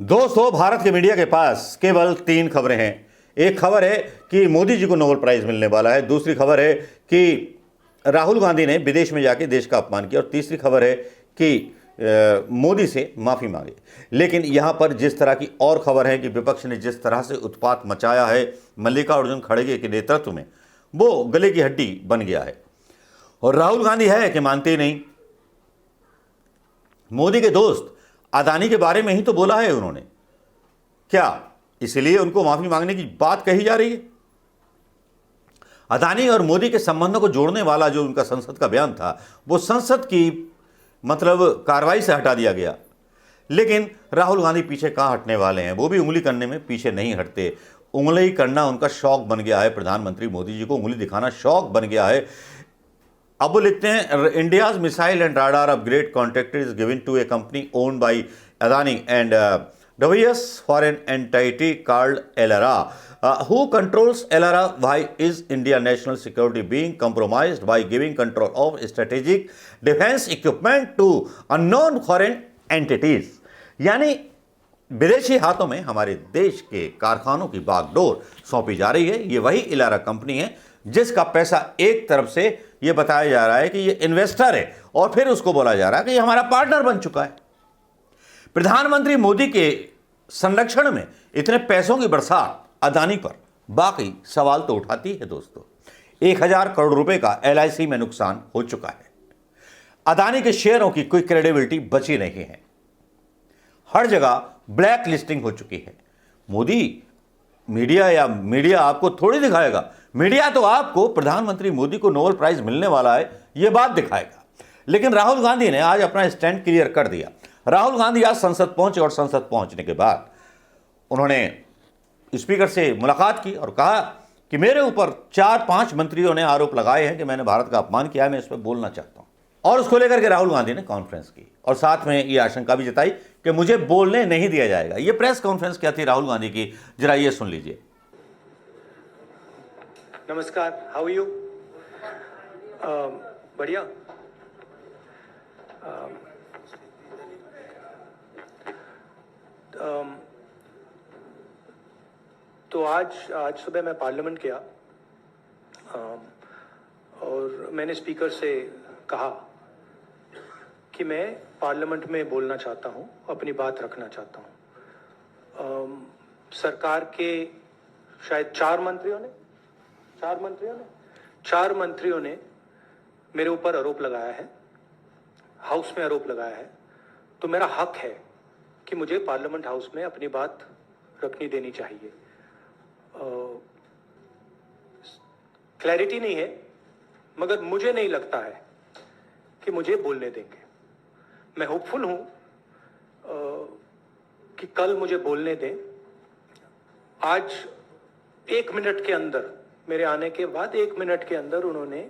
दोस्तों, भारत के मीडिया के पास केवल 3 खबरें हैं। एक खबर है कि मोदी जी को नोबेल प्राइज मिलने वाला है, दूसरी खबर है कि राहुल गांधी ने विदेश में जाके देश का अपमान किया और तीसरी खबर है कि मोदी से माफी मांगे। लेकिन यहां पर जिस तरह की और खबर है कि विपक्ष ने जिस तरह से उत्पात मचाया है मल्लिकार्जुन खड़गे के नेतृत्व में, वो गले की हड्डी बन गया है। और राहुल गांधी है कि मानते ही नहीं। मोदी के दोस्त अदानी के बारे में ही तो बोला है उन्होंने, क्या इसलिए उनको माफी मांगने की बात कही जा रही है? अदानी और मोदी के संबंधों को जोड़ने वाला जो उनका संसद का बयान था, वो संसद की कार्रवाई से हटा दिया गया। लेकिन राहुल गांधी पीछे कहां हटने वाले हैं? वो भी उंगली करने में पीछे नहीं हटते। उंगली करना उनका शौक बन गया है। प्रधानमंत्री मोदी जी को उंगली दिखाना शौक बन गया है। अब वो लिखते हैं, India's missile and radar upgrade contract is given to a company owned by Adani and dubious foreign entity called Elara. Who controls Elara? Why is India national security being compromised by giving control of strategic defense equipment to unknown foreign entities? यानी विदेशी हाथों में हमारे देश के कारखानों की बागडोर सौंपी जा रही है। ये वही इलारा कंपनी है जिसका पैसा एक तरफ से ये बताया जा रहा है कि ये इन्वेस्टर है और फिर उसको बोला जा रहा है कि ये हमारा पार्टनर बन चुका है। प्रधानमंत्री मोदी के संरक्षण में इतने पैसों की बरसात अदानी पर बाकी सवाल तो उठाती है। दोस्तों, 1000 करोड़ रुपए का LIC में नुकसान हो चुका है। अदानी के शेयरों की कोई क्रेडिबिलिटी बची नहीं है। हर जगह ब्लैक लिस्टिंग हो चुकी है। मोदी मीडिया आपको थोड़ी दिखाएगा। मीडिया तो आपको प्रधानमंत्री मोदी को नोबेल प्राइज मिलने वाला है यह बात दिखाएगा। लेकिन राहुल गांधी ने आज अपना स्टैंड क्लियर कर दिया। राहुल गांधी आज संसद पहुंचे और संसद पहुंचने के बाद उन्होंने स्पीकर से मुलाकात की और कहा कि मेरे ऊपर 4-5 मंत्रियों ने आरोप लगाए हैं कि मैंने भारत का अपमान किया है, मैं इस पर बोलना चाहता हूं। और उसको लेकर के राहुल गांधी ने कॉन्फ्रेंस की और साथ में यह आशंका भी जताई कि मुझे बोलने नहीं दिया जाएगा। यह प्रेस कॉन्फ्रेंस क्या थी राहुल गांधी की, जरा ये सुन लीजिए। नमस्कार, हाउ यू? बढ़िया। तो आज सुबह मैं पार्लियामेंट गया और मैंने स्पीकर से कहा कि मैं पार्लियामेंट में बोलना चाहता हूं, अपनी बात रखना चाहता हूं। सरकार के शायद 4 मंत्रियों ने मेरे ऊपर आरोप लगाया है, हाउस में आरोप लगाया है। तो मेरा हक है कि मुझे पार्लियामेंट हाउस में अपनी बात रखनी देनी चाहिए। क्लैरिटी नहीं है, मगर मुझे नहीं लगता है कि मुझे बोलने देंगे। मैं होपफुल हूं कि कल मुझे बोलने दें। आज 1 मिनट के अंदर, मेरे आने के बाद 1 मिनट के अंदर उन्होंने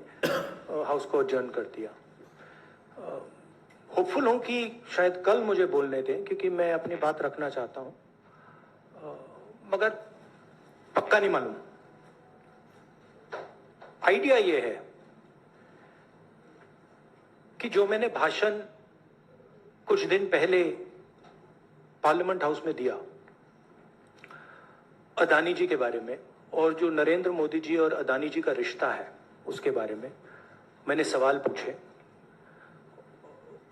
हाउस को अडजर्न कर दिया। होपफुल हूं कि शायद कल मुझे बोलने दें, क्योंकि मैं अपनी बात रखना चाहता हूं, मगर पक्का नहीं मालूम। आइडिया यह है कि जो मैंने भाषण कुछ दिन पहले पार्लियामेंट हाउस में दिया अदानी जी के बारे में, और जो नरेंद्र मोदी जी और अदानी जी का रिश्ता है उसके बारे में मैंने सवाल पूछे।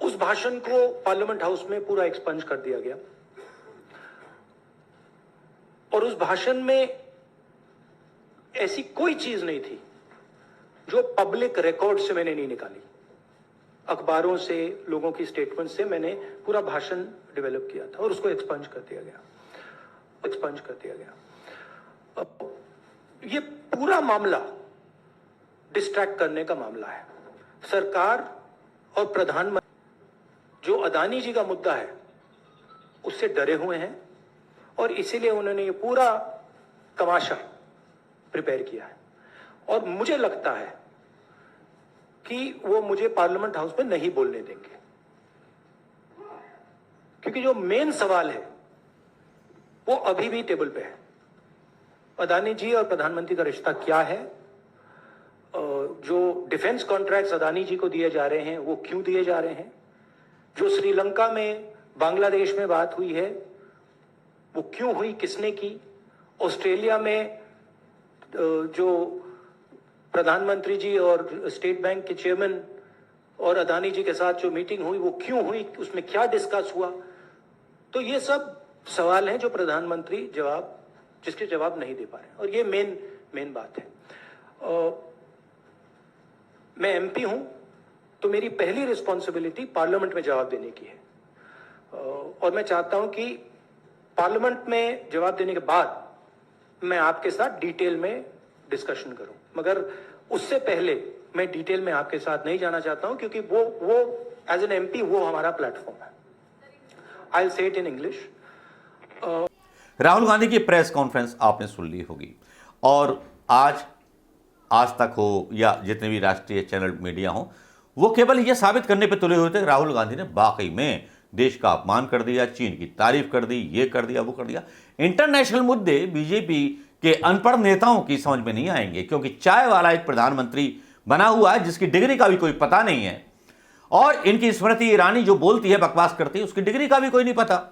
उस भाषण को पार्लियामेंट हाउस में पूरा एक्सपंज कर दिया गया और उस भाषण में ऐसी कोई चीज नहीं थी जो पब्लिक रिकॉर्ड से मैंने नहीं निकाली। अखबारों से, लोगों की स्टेटमेंट से मैंने पूरा भाषण डेवलप किया था और उसको एक्सपंज कर दिया गया। अब ये पूरा मामला डिस्ट्रैक्ट करने का मामला है। सरकार और प्रधानमंत्री जो अदानी जी का मुद्दा है उससे डरे हुए हैं और इसीलिए उन्होंने ये पूरा तमाशा प्रिपेयर किया है। और मुझे लगता है कि वो मुझे पार्लियामेंट हाउस में नहीं बोलने देंगे, क्योंकि जो मेन सवाल है वो अभी भी टेबल पे है। अदानी जी और प्रधानमंत्री का रिश्ता क्या है? जो डिफेंस कॉन्ट्रैक्ट्स अदानी जी को दिए जा रहे हैं वो क्यों दिए जा रहे हैं? जो श्रीलंका में, बांग्लादेश में बात हुई है वो क्यों हुई, किसने की? ऑस्ट्रेलिया में जो प्रधानमंत्री जी और स्टेट बैंक के चेयरमैन और अदानी जी के साथ जो मीटिंग हुई वो क्यों हुई, उसमें क्या डिस्कस हुआ? तो ये सब सवाल हैं जो प्रधानमंत्री जिसके जवाब नहीं दे पा रहे, और ये मेन बात है। मैं एमपी हूं तो मेरी पहली रिस्पॉन्सिबिलिटी पार्लियामेंट में जवाब देने की है, और मैं चाहता हूं कि पार्लियामेंट में जवाब देने के बाद मैं आपके साथ डिटेल में डिस्कशन करूं, मगर उससे पहले मैं डिटेल में आपके साथ नहीं जाना चाहता हूं, क्योंकि वो एज एन एमपी वो हमारा प्लेटफॉर्म है। I will say it in English. Rahul Gandhi की प्रेस कॉन्फ्रेंस आपने सुन ली होगी, और आज तक हो या जितने भी राष्ट्रीय चैनल मीडिया हो, वो केवल ये साबित करने पे तुले हुए थे राहुल गांधी ने वाकई में देश का अपमान कर दिया, चीन की तारीफ कर दी, ये कर दिया, वो कर दिया। इंटरनेशनल मुद्दे बीजेपी के अनपढ़ नेताओं की समझ में नहीं आएंगे, क्योंकि चाय वाला एक प्रधानमंत्री बना हुआ है जिसकी डिग्री का भी कोई पता नहीं है, और इनकी स्मृति ईरानी जो बोलती है, बकवास करती है, उसकी डिग्री का भी कोई नहीं पता।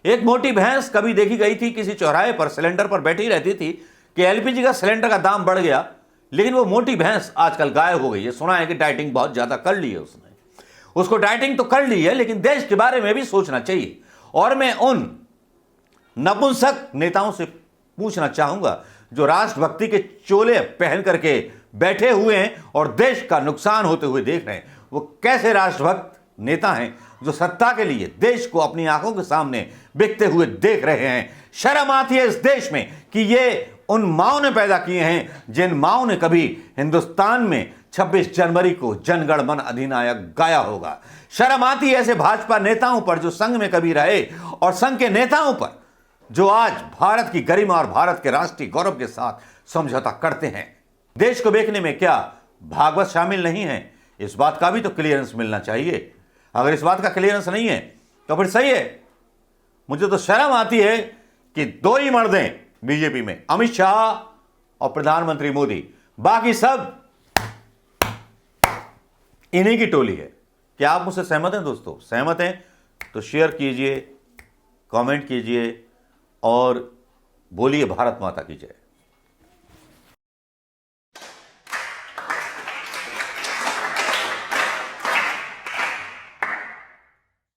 एक मोटी भैंस कभी देखी गई थी किसी चौराहे पर, सिलेंडर पर बैठी रहती थी कि एलपीजी का सिलेंडर का दाम बढ़ गया, लेकिन वो मोटी भैंस आजकल गायब हो गई है। सुना है कि डाइटिंग बहुत ज्यादा कर ली है उसने। उसको डाइटिंग तो कर ली है, लेकिन देश के बारे में भी सोचना चाहिए। और मैं उन नपुंसक नेताओं से पूछना चाहूंगा जो राष्ट्रभक्ति के चोले पहन करके बैठे हुए हैं और देश का नुकसान होते हुए देख रहे हैं, वो कैसे राष्ट्रभक्त नेता हैं जो सत्ता के लिए देश को अपनी आंखों के सामने बिकते हुए देख रहे हैं। शर्म आती है इस देश में कि ये उन माओं ने पैदा किए हैं जिन माओं ने कभी हिंदुस्तान में 26 जनवरी को जनगण मन अधिनायक गाया होगा। शर्म आती है ऐसे भाजपा नेताओं पर जो संघ में कभी रहे, और संघ के नेताओं पर जो आज भारत की गरिमा और भारत के राष्ट्रीय गौरव के साथ समझौता करते हैं। देश को बेचने में क्या भागवत शामिल नहीं है? इस बात का भी तो क्लियरेंस मिलना चाहिए। अगर इस बात का क्लियरेंस नहीं है तो फिर सही है। मुझे तो शर्म आती है कि दो ही मर्द हैं बीजेपी में, अमित शाह और प्रधानमंत्री मोदी, बाकी सब इन्हीं की टोली है। क्या आप मुझसे सहमत हैं दोस्तों? सहमत हैं तो शेयर कीजिए, कमेंट कीजिए और बोलिए भारत माता की जय।